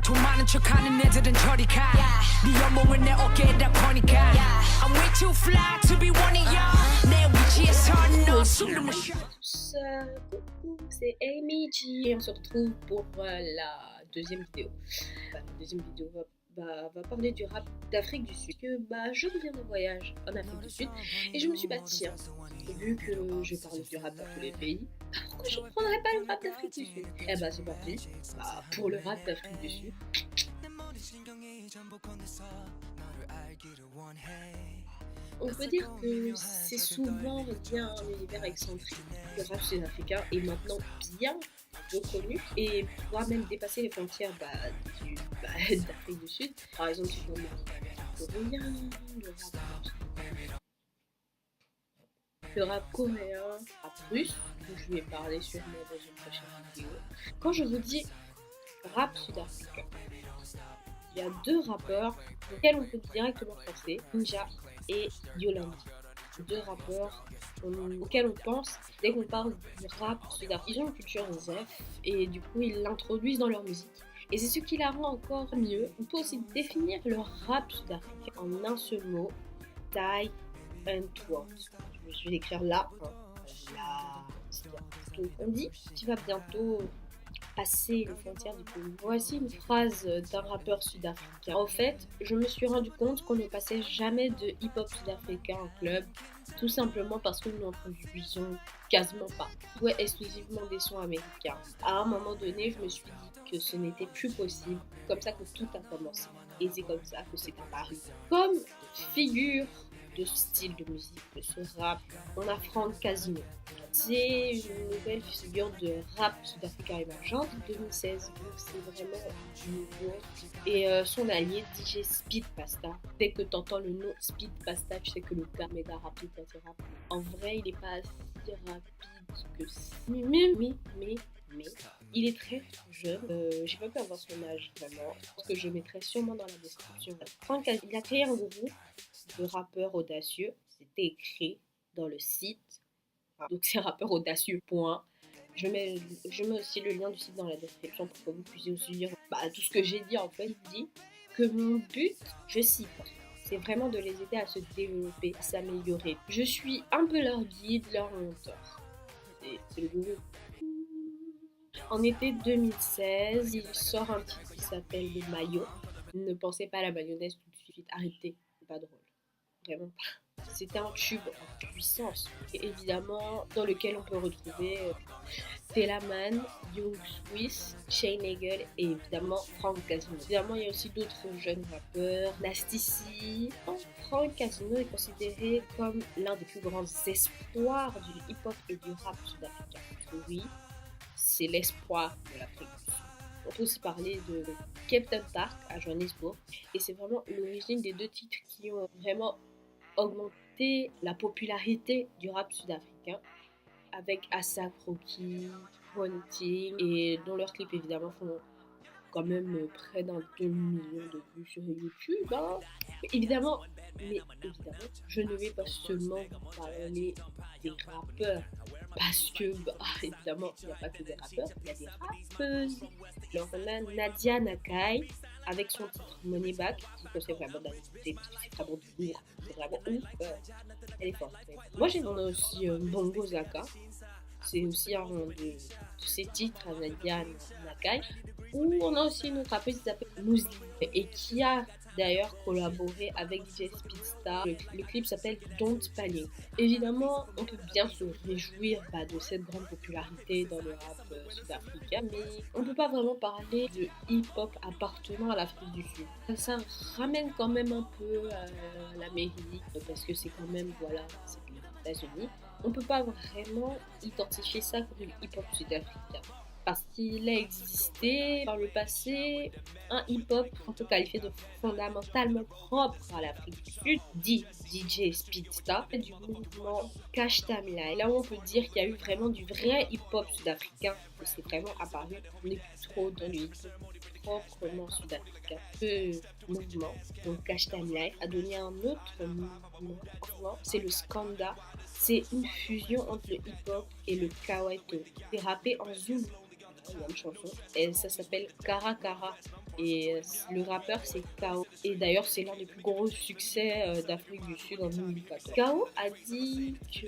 돈 많은 척하는 애들은 저리 가. 네 연봉을 내 어깨에다 거니까. I'm way too fly to be one of y'all. 내 위치에서 너 숨을 못 쉬어. Coucou, c'est Amy G et on se retrouve pour la deuxième vidéo. La deuxième vidéo va parler du rap d'Afrique du Sud. Je reviens d'un voyage en Afrique du Sud et je me suis dit tiens, vu que je parle du rap dans tous les pays, pourquoi je ne prendrais pas le rap d'Afrique du Sud? Et c'est parti pour le rap d'Afrique du Sud. On peut dire que c'est souvent bien un univers excentrique. Le rap sud-africain est maintenant bien reconnu et pourra même dépasser les frontières d'Afrique du Sud. Par exemple, si on a le rap coréen, rap russe, dont je vais parler sûrement dans une prochaine vidéo. Quand je vous dis rap sud-africain, il y a deux rappeurs auxquels on peut directement penser, Ninja et Yolandi. Deux rappeurs auxquels on pense dès qu'on parle du rap sud-africain. Ils ont une culture zef et du coup ils l'introduisent dans leur musique. Et c'est ce qui la rend encore mieux. On peut aussi définir le rap sud-africain en un seul mot, tie and twerk. Je vais l'écrire là. Donc on dit qu'il va bientôt passer les frontières du pays. Voici une phrase d'un rappeur sud-africain. En fait, je me suis rendu compte qu'on ne passait jamais de hip-hop sud-africain en club, tout simplement parce que nous n'en produisons quasiment pas. On jouait exclusivement des sons américains. À un moment donné, je me suis dit que ce n'était plus possible. Comme ça que tout a commencé. Et c'est comme ça que c'est apparu. Comme figure de ce style de musique, de ce rap, on a Frank Casino. C'est une nouvelle figure de rap sud-africain émergente de 2016, donc c'est vraiment du nouveau. Et son allié DJ Speed Pasta. Dès que tu entends le nom Speed Pasta, tu sais que le gars est méga rapide quand il rappe. En vrai, il n'est pas si rapide que ça. Mais il est très jeune. J'ai pas pu avoir son âge vraiment, parce que je mettrai sûrement dans la description. Frank, il a créé un groupe de rappeurs audacieux. C'était écrit dans le site. Donc c'est rappeur audacieux. Je mets aussi le lien du site dans la description pour que vous puissiez aussi lire tout ce que j'ai dit en fait. Il dit que mon but, je cite, c'est vraiment de les aider à se développer, à s'améliorer. Je suis un peu leur guide, leur mentor. C'est le gourou. En été 2016, il sort un titre qui s'appelle Le Maillot. Ne pensez pas à la mayonnaise tout de suite, arrêtez, c'est pas drôle. Vraiment pas. C'était un tube en puissance, et évidemment dans lequel on peut retrouver Tellaman, Young Swiss, Shane Eagle et évidemment Frank Casino. Évidemment, il y a aussi d'autres jeunes rappeurs, Nasty C. Frank Casino est considéré comme l'un des plus grands espoirs du hip-hop et du rap sud-africain. Oui, c'est l'espoir de l'Afrique. On peut aussi parler de Captain Park à Johannesburg, et c'est vraiment l'origine des deux titres qui ont vraiment augmenter la popularité du rap sud-africain avec ASAP Rocky, Hunting et dont leurs clips évidemment font quand même près d'un demi-million de vues sur YouTube. Mais évidemment, je ne vais pas seulement vous parler des rappeurs parce que évidemment il n'y a pas que des rappeurs, il y a des rappeuses. Alors on a Nadia Nakai avec son titre Money Back, qui conseille vraiment d'écouter parce que c'est vraiment du lourd, c'est vraiment ouf. Elle est forte. Moi j'ai demandé aussi Bongo Zaka, c'est aussi un de ses titres à Nadia Nakai. Où on a aussi une autre rappeuse qui s'appelle Mouzli et qui a d'ailleurs collaboré avec DJ Speedstar. Le clip s'appelle Don't Panic. Évidemment, on peut bien se réjouir de cette grande popularité dans le rap sud-africain, mais on ne peut pas vraiment parler de hip-hop appartenant à l'Afrique du Sud. Ça ramène quand même un peu à l'Amérique, parce que c'est quand même, c'est les États-Unis. On ne peut pas vraiment identifier ça comme du hip-hop sud-africain. Parce qu'il a existé par le passé un hip-hop qu'on peut qualifier de fondamentalement propre à l'Afrique du Sud, dit DJ Speedstar, du mouvement Cash Tamila. Et là où on peut dire qu'il y a eu vraiment du vrai hip-hop sud-africain, que c'est vraiment apparu, on n'est plus trop dans le hip-hop proprement sud-africain. Ce mouvement, donc Cash Tamila, a donné un autre mouvement, c'est le Skanda. C'est une fusion entre le hip-hop et le kawaito. C'est rappé en zoulou. Il y a une chanson et ça s'appelle Kara Kara. Et le rappeur, c'est Kao. Et d'ailleurs, c'est l'un des plus gros succès d'Afrique du Sud en 2014. Kao a dit que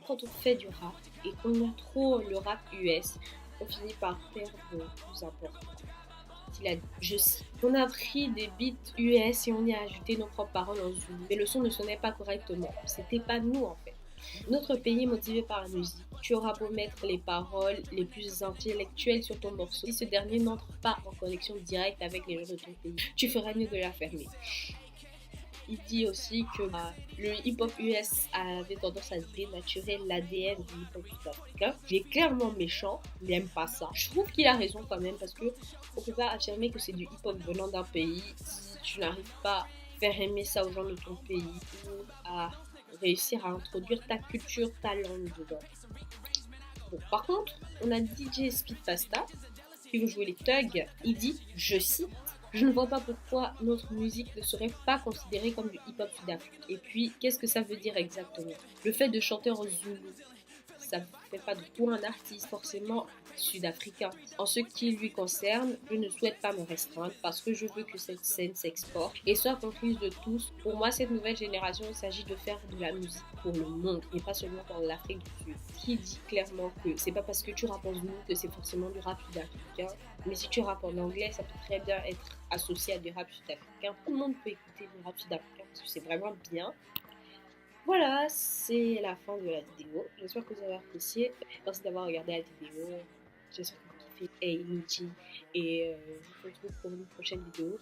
quand on fait du rap et qu'on a trop le rap US, on finit par perdre le plus important. Il a dit, je cite, on a pris des beats US et on y a ajouté nos propres paroles en zoulou. Mais le son ne sonnait pas correctement. C'était pas nous en fait. Notre pays est motivé par la musique. Tu auras beau mettre les paroles les plus intellectuelles sur ton morceau. Si ce dernier n'entre pas en connexion directe avec les gens de ton pays, tu feras mieux de la fermer. Il dit aussi que le hip-hop US avait tendance à dénaturer l'ADN du hip-hop sud-africain. Il est clairement méchant, il n'aime pas ça. Je trouve qu'il a raison quand même parce que on peut pas affirmer que c'est du hip-hop venant d'un pays si tu n'arrives pas à faire aimer ça aux gens de ton pays ou à réussir à introduire ta culture, ta langue dedans. Bon, par contre, on a DJ Speed Pasta qui veut jouer les thugs. Il dit, je cite, je ne vois pas pourquoi notre musique ne serait pas considérée comme du hip-hop sud-africain. Et puis, qu'est-ce que ça veut dire exactement? Le fait de chanter en zoulou, ça ne fait pas de toi un artiste forcément sud-africain. En ce qui lui concerne, je ne souhaite pas me restreindre parce que je veux que cette scène s'exporte et soit comprise de tous. Pour moi, cette nouvelle génération, il s'agit de faire de la musique pour le monde et pas seulement pour l'Afrique du Sud. Qui dit clairement que c'est pas parce que tu rappes en zoulou que c'est forcément du rap sud-africain, mais si tu rappes en anglais, ça peut très bien être associé à du rap sud-africain. Tout le monde peut écouter du rap sud-africain parce que c'est vraiment bien. Voilà, c'est la fin de la vidéo. J'espère que vous avez apprécié. Merci d'avoir regardé la vidéo. J'espère que vous kiffez Hey Niji. Et je vous retrouve pour une prochaine vidéo.